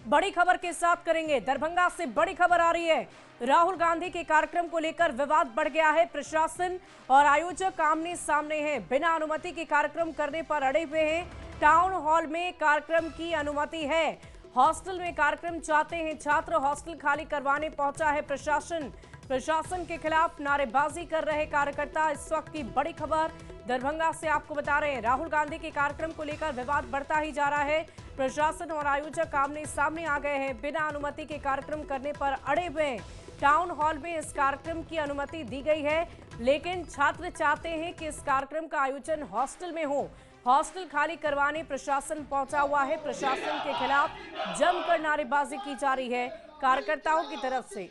बड़ी खबर के साथ करेंगे। दरभंगा से बड़ी खबर आ रही है। राहुल गांधी के कार्यक्रम को लेकर विवाद बढ़ गया है। प्रशासन और आयोजक आमने सामने हैं। बिना अनुमति के कार्यक्रम करने पर अड़े हुए हैं। टाउन हॉल में कार्यक्रम की अनुमति है। हॉस्टल में कार्यक्रम चाहते हैं छात्र। हॉस्टल खाली करवाने पहुंचा है प्रशासन। प्रशासन के खिलाफ नारेबाजी कर रहे कार्यकर्ता। इस वक्त की बड़ी खबर दरभंगा से आपको बता रहे हैं। राहुल गांधी के कार्यक्रम को लेकर विवाद बढ़ता ही जा रहा है। प्रशासन और आयोजक आमने सामने आ गए हैं। बिना अनुमति के कार्यक्रम करने पर अड़े हुए हैं। टाउन हॉल में इस कार्यक्रम की अनुमति दी गई है, लेकिन छात्र चाहते हैं कि इस कार्यक्रम का आयोजन हॉस्टल में हो। हॉस्टल खाली करवाने प्रशासन पहुंचा हुआ है। प्रशासन के खिलाफ जमकर नारेबाजी की जा रही है कार्यकर्ताओं की तरफ से।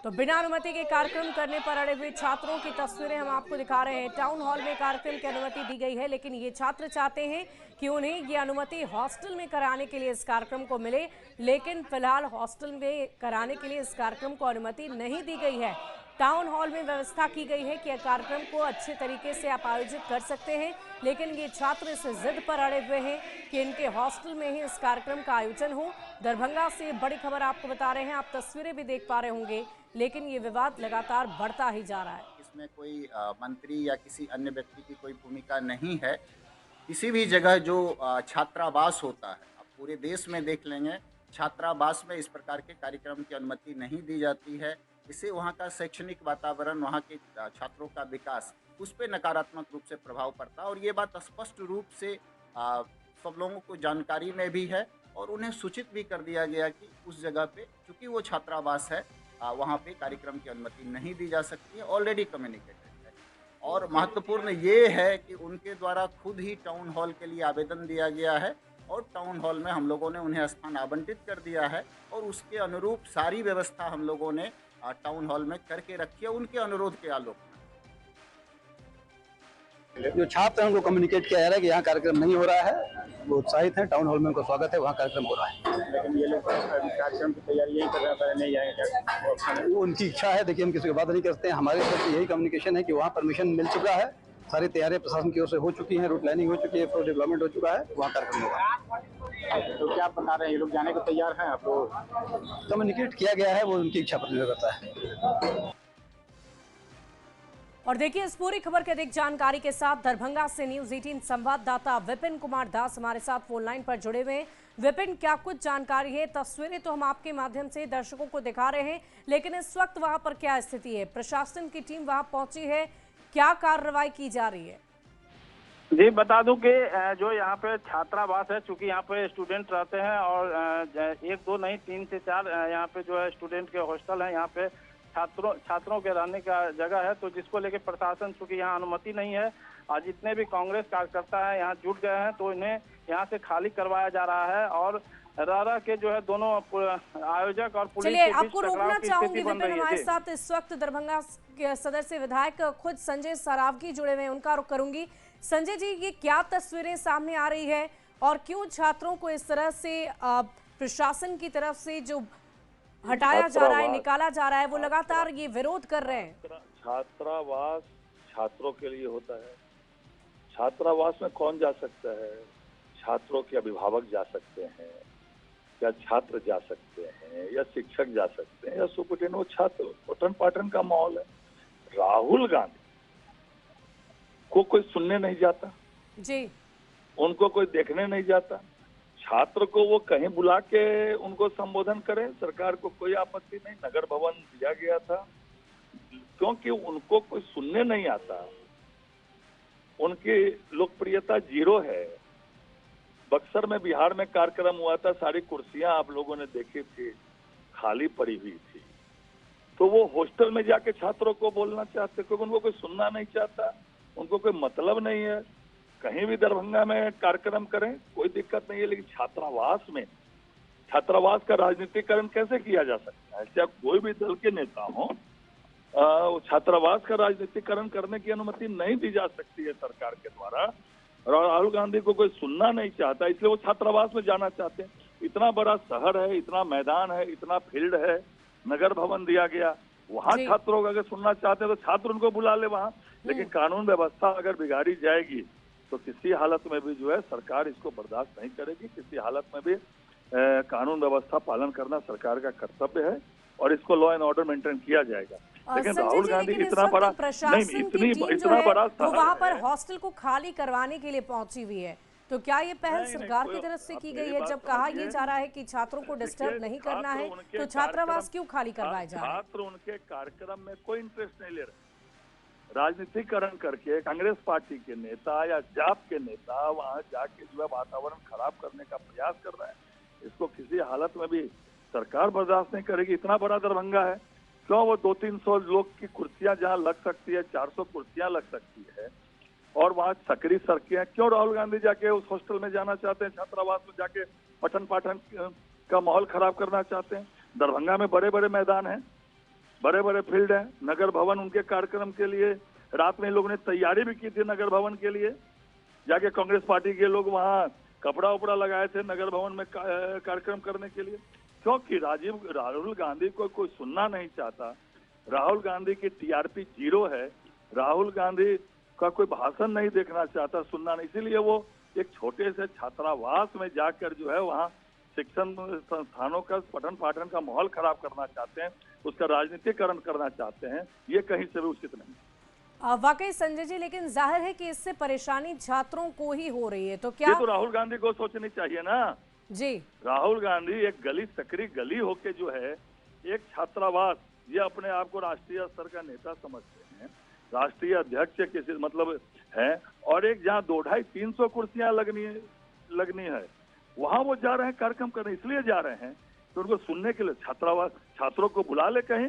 तो बिना अनुमति के कार्यक्रम करने पर अड़े हुए छात्रों की तस्वीरें हम आपको दिखा रहे हैं। टाउन हॉल में कार्यक्रम की अनुमति दी गई है, लेकिन ये छात्र चाहते हैं कि उन्हें ये अनुमति हॉस्टल में कराने के लिए इस कार्यक्रम को मिले, लेकिन फिलहाल हॉस्टल में कराने के लिए इस कार्यक्रम को अनुमति नहीं दी गई है। टाउन हॉल में व्यवस्था की गई है कि कार्यक्रम को अच्छे तरीके से आप आयोजित कर सकते हैं, लेकिन ये छात्र इस जिद पर अड़े हुए हैं कि इनके हॉस्टल में ही इस कार्यक्रम का आयोजन हो। दरभंगा से बड़ी खबर आपको बता रहे हैं। आप तस्वीरें भी देख पा रहे होंगे, लेकिन ये विवाद लगातार बढ़ता ही जा रहा है। इसमें कोई मंत्री या किसी अन्य व्यक्ति की कोई भूमिका नहीं है। किसी भी जगह जो छात्रावास होता है, आप पूरे देश में देख लेंगे, छात्रावास में इस प्रकार के कार्यक्रम की अनुमति नहीं दी जाती है। इससे वहाँ का शैक्षणिक वातावरण, वहाँ के छात्रों का विकास, उस पर नकारात्मक रूप से प्रभाव पड़ता है। और ये बात स्पष्ट रूप से सब लोगों को जानकारी में भी है और उन्हें सूचित भी कर दिया गया कि उस जगह पे, चूँकि वो छात्रावास है, वहाँ पे कार्यक्रम की अनुमति नहीं दी जा सकती है। ऑलरेडी कम्युनिकेटेड है। और महत्वपूर्ण ये है कि उनके द्वारा खुद ही टाउन हॉल के लिए आवेदन दिया गया है और टाउन हॉल में हम लोगों ने उन्हें स्थान आवंटित कर दिया है और उसके अनुरूप सारी व्यवस्था हम लोगों ने टाउन हॉल में करके रखी है, उनके अनुरोध के आलोक में। जो छात्र हैं उनको कम्युनिकेट किया जा रहा है कि यहाँ कार्यक्रम नहीं हो रहा है। वो उत्साहित हैं, टाउन हॉल में उनका स्वागत है, वहाँ कार्यक्रम हो रहा है। लेकिन ये लोग कार्यक्रम की तैयारी यही कर रहे हैं, नहीं आएंगे, वो उनकी इच्छा है। देखिए, हम किसी को बात नहीं करते हैं। हमारे तरफ से यही कम्युनिकेशन है कि वहाँ परमिशन मिल चुका है, सारी तैयारियां प्रशासन की ओर से हो चुकी हैं, रूट प्लानिंग हो चुकी है, फ्लोर डेवलपमेंट हो चुका है, वहाँ कार्यक्रम होगा। तो क्या बता रहे हैं, ये लोग जाने को तैयार हैं? आप लोग कम्युनिकेट किया गया है, वो उनकी इच्छा पर निर्भर करता है। और देखिए, इस पूरी खबर के अधिक जानकारी के साथ दरभंगा से न्यूज़ 18 संवाददाता विपिन कुमार दास हमारे साथ फोन लाइन पर जुड़े हुए हैं। विपिन, क्या कुछ जानकारी है? तस्वीरें तो हम आपके माध्यम से दर्शकों को दिखा रहे हैं, लेकिन इस वक्त वहां पर क्या स्थिति है? प्रशासन की टीम वहां पहुंची है, क्या कार्रवाई की जा रही है? जी, बता दूं कि जो यहाँ पे छात्रावास है, चूंकि यहाँ पे स्टूडेंट रहते हैं और एक दो नहीं 3 से 4 यहाँ पे जो है स्टूडेंट के हॉस्टल है। यहाँ पे छात्रों के रहने का जगह है, तो जिसको लेके प्रशासन, चूंकि यहाँ अनुमति नहीं है और जितने भी कांग्रेस कार्यकर्ता है यहाँ जुट गए हैं, तो इन्हें यहाँ से खाली करवाया जा रहा है और रह के जो है दोनों आयोजक और पुलिस के बीच आपको रोकना चाहूंगी बन विपिन। रही है। हमारे साथ इस वक्त दरभंगा के सदर से विधायक खुद संजय सरावगी जुड़े हुए हैं, उनका रुख करूंगी। संजय जी, ये क्या तस्वीरें सामने आ रही है और क्यों छात्रों को इस तरह से प्रशासन की तरफ से जो हटाया जा रहा है, निकाला जा रहा है, वो लगातार ये विरोध कर रहे हैं? छात्रावास छात्रों के लिए होता है। छात्रावास में कौन जा सकता है? छात्रों के अभिभावक जा सकते हैं, या छात्र जा सकते हैं, या शिक्षक जा सकते हैं, या सुपरटेंडेंट। वो छात्र पठन पाठन का माहौल है। राहुल गांधी को कोई सुनने नहीं जाता जी, उनको कोई देखने नहीं जाता। छात्र को वो कहीं बुला के उनको संबोधन करें, सरकार को कोई आपत्ति नहीं। नगर भवन दिया गया था, क्योंकि उनको कोई सुनने नहीं आता। उनकी लोकप्रियता 0 है। बक्सर में, बिहार में कार्यक्रम हुआ था, सारी कुर्सियां आप लोगों ने देखी थी, खाली पड़ी हुई थी। तो वो हॉस्टल में जाके छात्रों को बोलना चाहते, क्योंकि उनको कोई सुनना नहीं चाहता, उनको कोई मतलब नहीं है। कहीं भी दरभंगा में कार्यक्रम करें, कोई दिक्कत नहीं है, लेकिन छात्रावास का राजनीतिकरण कैसे किया जा सकता है? चाहे कोई भी दल के नेता हो, छात्रावास का राजनीतिकरण करने की अनुमति नहीं दी जा सकती है सरकार के द्वारा। राहुल गांधी को कोई सुनना नहीं चाहता, इसलिए वो छात्रावास में जाना चाहते हैं। इतना बड़ा शहर है, इतना मैदान है, इतना फील्ड है, नगर भवन दिया गया, वहाँ छात्रों को अगर सुनना चाहते हैं तो छात्र उनको बुला ले वहाँ। लेकिन कानून व्यवस्था अगर बिगाड़ी जाएगी तो किसी हालत में भी जो है सरकार इसको बर्दाश्त नहीं करेगी। किसी हालत में भी कानून व्यवस्था पालन करना सरकार का कर्तव्य है और इसको लॉ एंड ऑर्डर मेंटेन किया जाएगा। लेकिन राहुल गांधी इतना बड़ा नहीं, इतना बड़ा वो वहां पर हॉस्टल को खाली करवाने के लिए पहुंची हुई है, तो क्या ये पहल सरकार की तरफ से की गई है? जब कहा यह जा रहा है कि छात्रों को डिस्टर्ब नहीं करना है, तो छात्रावास क्यों खाली करवाए जा रहे हैं? छात्र उनके कार्यक्रम में कोई इंटरेस्ट नहीं ले रहे। राजनीतिकरण करके कांग्रेस पार्टी के नेता या जाप के नेता वहां जाके जो है वातावरण खराब करने का प्रयास कर रहे हैं। इसको किसी हालत में भी सरकार बर्दाश्त नहीं करेगी। इतना बड़ा दरभंगा है, क्यों वो 200-300 लोग की कुर्सियां जहां लग सकती है, 400 कुर्सियां लग सकती है और वहां सकरी सड़कें हैं, क्यों राहुल गांधी जाके उस हॉस्टल में जाना चाहते हैं? छात्रावास में जाके पठन पाठन का माहौल खराब करना चाहते हैं? दरभंगा में बड़े बड़े मैदान हैं, बड़े बड़े फील्ड हैं, नगर भवन उनके कार्यक्रम के लिए। रात में लोगों ने तैयारी भी की थी नगर भवन के लिए, जाके कांग्रेस पार्टी के लोग वहां कपड़ा उपड़ा लगाए थे नगर भवन में कार्यक्रम करने के लिए, क्योंकि राहुल गांधी को कोई सुनना नहीं चाहता। राहुल गांधी की टीआरपी 0 है। राहुल गांधी का कोई भाषण नहीं देखना चाहता, सुनना नहीं, इसीलिए वो एक छोटे से छात्रावास में जाकर जो है वहाँ शिक्षण संस्थानों का पठन पाठन का माहौल खराब करना चाहते हैं, उसका राजनीतिकरण करना चाहते हैं। ये कहीं से भी उचित नहीं। वाकई संजय जी, लेकिन जाहिर है कि इससे परेशानी छात्रों को ही हो रही है, तो क्या तो राहुल गांधी को सोचनी चाहिए ना जी। राहुल गांधी एक गली सकरी गली होके जो है एक छात्रावास, ये अपने आप को राष्ट्रीय स्तर का नेता समझते हैं, राष्ट्रीय अध्यक्ष किसी मतलब है, और एक जहाँ 200-300 कुर्सियां लगनी है वहां वो जा रहे हैं कार्यक्रम करने। इसलिए जा रहे हैं तो उनको सुनने के लिए छात्रावास छात्रों को बुला ले, कहीं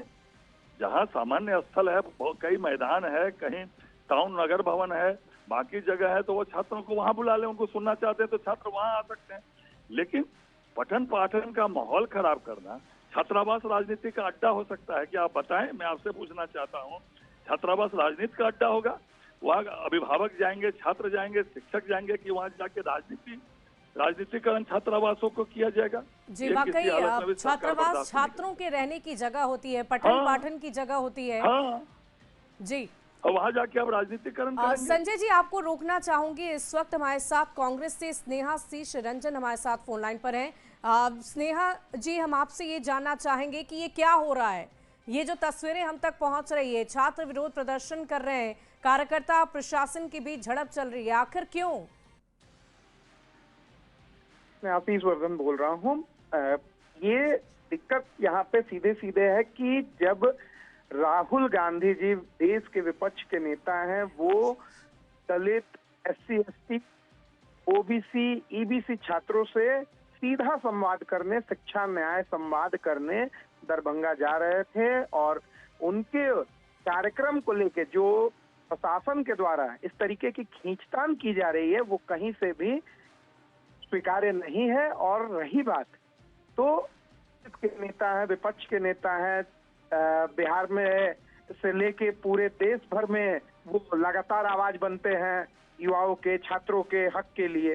जहाँ सामान्य स्थल है, कई मैदान है, कहीं टाउन नगर भवन है, बाकी जगह है, तो वो छात्रों को वहां बुला ले। उनको सुनना चाहते हैं तो छात्र वहां आ सकते हैं। लेकिन पठन पाठन का माहौल खराब करना, छात्रावास राजनीति का अड्डा हो सकता है क्या? आप बताएं, मैं आपसे पूछना चाहता हूँ। छात्रावास राजनीति का अड्डा होगा? वहाँ अभिभावक जाएंगे, छात्र जाएंगे, शिक्षक जाएंगे कि वहाँ जाके राजनीतिकरण छात्रावासों को किया जाएगा? जी वाकई छात्रावास छात्रों के रहने की जगह होती है, पठन पाठन की जगह होती है। हाँ जी, और वहां जाके आप राजनीतिकरण करेंगे? संजय जी, आपको रोकना चाहूंगी। इस वक्त हमारे साथ कांग्रेस से स्नेहा शीश रंजन हमारे साथ फोन लाइन पर हैं। स्नेहा जी, हम आपसे ये जानना चाहेंगे कि ये क्या हो रहा है? ये जो तस्वीरें हम तक पहुंच रही है, छात्र विरोध प्रदर्शन कर रहे हैं, कार्यकर्ता प्रशासन के बीच झड़प चल रही है, आखिर क्यों? मैं आशीष वर्धन बोल रहा हूँ। ये दिक्कत यहाँ पे सीधे सीधे है कि जब राहुल गांधी जी देश के विपक्ष के नेता हैं, वो दलित, SC, ST, OBC, EBC छात्रों से सीधा संवाद करने, शिक्षा न्याय संवाद करने दरभंगा जा रहे थे, और उनके कार्यक्रम को लेके जो प्रशासन के द्वारा इस तरीके की खींचतान की जा रही है, वो कहीं से भी स्वीकार्य नहीं है। और रही बात तो के नेता है, विपक्ष के नेता है, बिहार में से लेके पूरे देश भर में वो लगातार आवाज बनते हैं युवाओं के, छात्रों के हक के लिए।